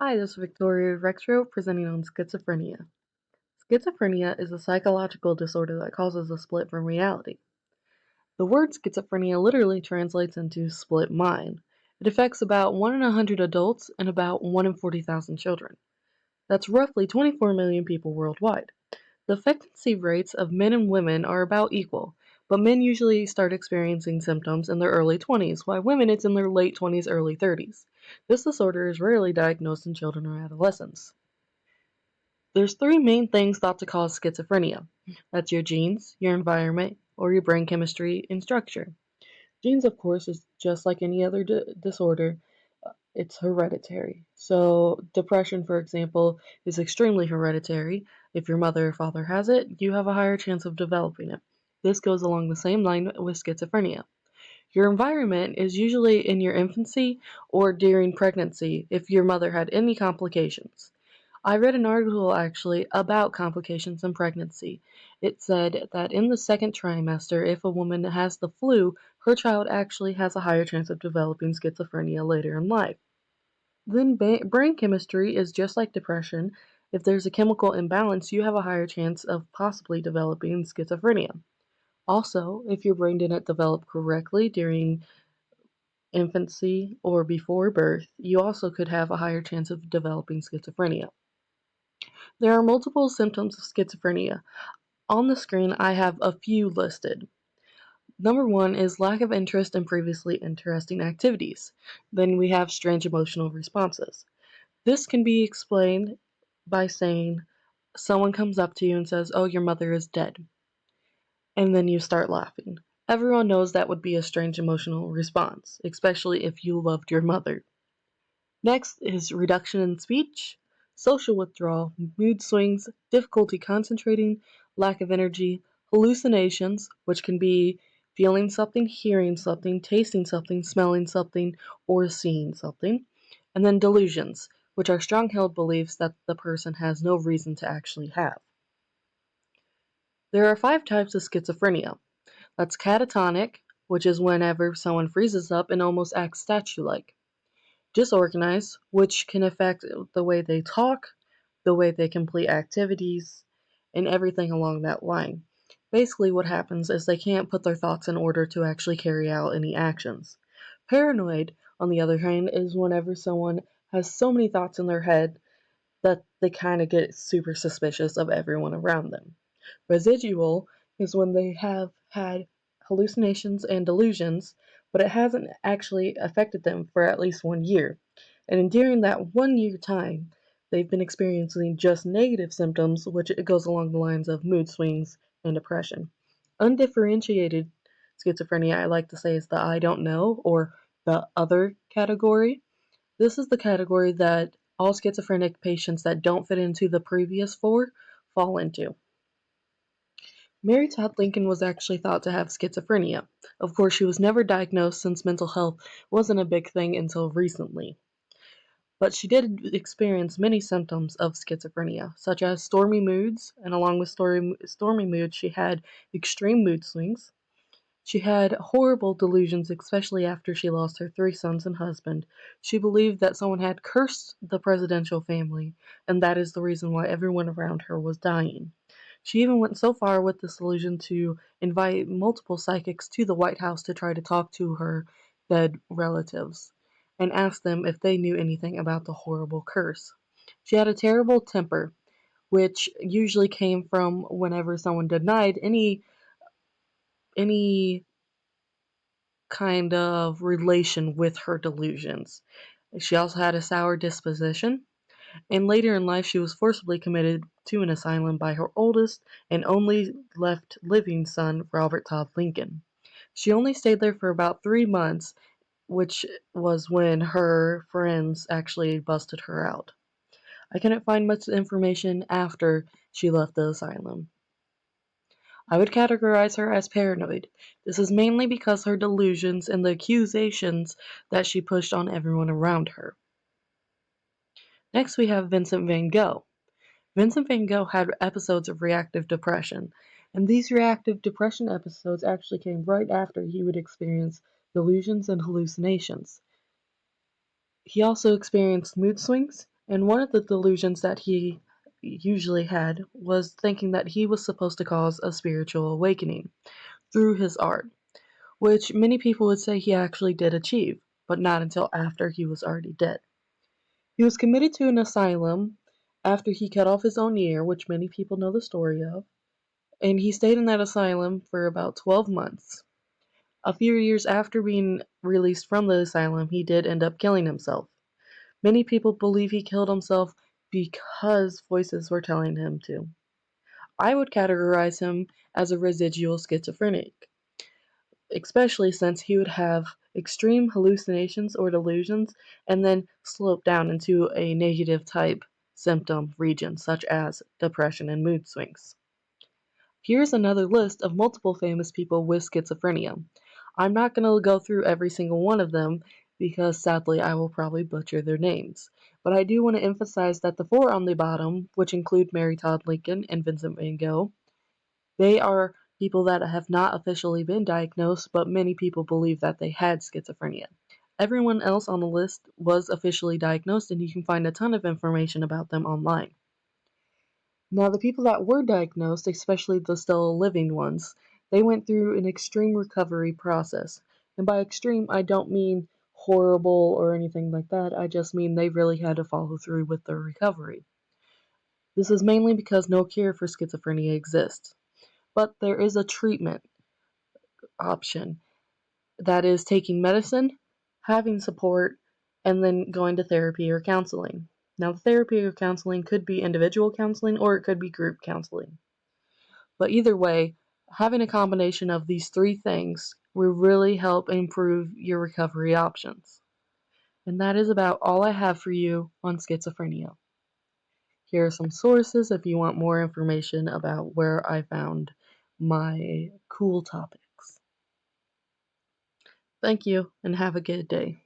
Hi, this is Victoria Rexrow presenting on schizophrenia. Schizophrenia is a psychological disorder that causes a split from reality. The word schizophrenia literally translates into split mind. It affects about 1 in 100 adults and about 1 in 40,000 children. That's roughly 24 million people worldwide. The affectancy rates of men and women are about equal, but men usually start experiencing symptoms in their early 20s, while women it's in their late 20s, early 30s. This disorder is rarely diagnosed in children or adolescents. There's three main things thought to cause schizophrenia. That's your genes, your environment, or your brain chemistry and structure. Genes, of course, is just like any other disorder. It's hereditary. So, depression, for example, is extremely hereditary. If your mother or father has it, you have a higher chance of developing it. This goes along the same line with schizophrenia. Your environment is usually in your infancy or during pregnancy if your mother had any complications. I read an article actually about complications in pregnancy. It said that in the second trimester, if a woman has the flu, her child actually has a higher chance of developing schizophrenia later in life. Then brain chemistry is just like depression. If there's a chemical imbalance, you have a higher chance of possibly developing schizophrenia. Also, if your brain didn't develop correctly during infancy or before birth, you also could have a higher chance of developing schizophrenia. There are multiple symptoms of schizophrenia. On the screen, I have a few listed. Number one is lack of interest in previously interesting activities. Then we have strange emotional responses. This can be explained by saying someone comes up to you and says, "Oh, your mother is dead." And then you start laughing. Everyone knows that would be a strange emotional response, especially if you loved your mother. Next is reduction in speech, social withdrawal, mood swings, difficulty concentrating, lack of energy, hallucinations, which can be feeling something, hearing something, tasting something, smelling something, or seeing something, and then delusions, which are strong held beliefs that the person has no reason to actually have. There are 5 types of schizophrenia. That's catatonic, which is whenever someone freezes up and almost acts statue-like. Disorganized, which can affect the way they talk, the way they complete activities, and everything along that line. Basically, what happens is they can't put their thoughts in order to actually carry out any actions. Paranoid, on the other hand, is whenever someone has so many thoughts in their head that they kind of get super suspicious of everyone around them. Residual is when they have had hallucinations and delusions, but it hasn't actually affected them for at least 1 year. And during that 1 year time, they've been experiencing just negative symptoms, which it goes along the lines of mood swings and depression. Undifferentiated schizophrenia, I like to say, is the I don't know or the other category. This is the category that all schizophrenic patients that don't fit into the previous four fall into. Mary Todd Lincoln was actually thought to have schizophrenia. Of course, she was never diagnosed since mental health wasn't a big thing until recently. But she did experience many symptoms of schizophrenia, such as stormy moods, and along with stormy moods, she had extreme mood swings. She had horrible delusions, especially after she lost her 3 sons and husband. She believed that someone had cursed the presidential family, and that is the reason why everyone around her was dying. She even went so far with this delusion to invite multiple psychics to the White House to try to talk to her dead relatives and ask them if they knew anything about the horrible curse. She had a terrible temper, which usually came from whenever someone denied any kind of relation with her delusions. She also had a sour disposition, and later in life she was forcibly committed to an asylum by her oldest and only left living son, Robert Todd Lincoln. She only stayed there for about 3 months, which was when her friends actually busted her out. I couldn't find much information after she left the asylum. I would categorize her as paranoid. This is mainly because her delusions and the accusations that she pushed on everyone around her. Next, we have Vincent van Gogh. Vincent van Gogh had episodes of reactive depression, and these reactive depression episodes actually came right after he would experience delusions and hallucinations. He also experienced mood swings, And one of the delusions that he usually had was thinking that he was supposed to cause a spiritual awakening through his art, which many people would say he actually did achieve, but not until after he was already dead. He was committed to an asylum after he cut off his own ear, which many people know the story of, and he stayed in that asylum for about 12 months. A few years after being released from the asylum, he did end up killing himself. Many people believe he killed himself because voices were telling him to. I would categorize him as a residual schizophrenic, especially since he would have extreme hallucinations or delusions and then slope down into a negative type symptom region, such as depression and mood swings. Here's another list of multiple famous people with schizophrenia. I'm not going to go through every single one of them because sadly I will probably butcher their names. But I do want to emphasize that the four on the bottom, which include Mary Todd Lincoln and Vincent van Gogh, they are people that have not officially been diagnosed, but many people believe that they had schizophrenia. Everyone else on the list was officially diagnosed, and you can find a ton of information about them online. Now, the people that were diagnosed, especially the still living ones, they went through an extreme recovery process. And by extreme, I don't mean horrible or anything like that. I just mean they really had to follow through with their recovery. This is mainly because no cure for schizophrenia exists. But there is a treatment option that is taking medicine, having support, and then going to therapy or counseling. Now, the therapy or counseling could be individual counseling or it could be group counseling. But either way, having a combination of these three things will really help improve your recovery options. And that is about all I have for you on schizophrenia. Here are some sources if you want more information about where I found my cool topics. Thank you and have a good day.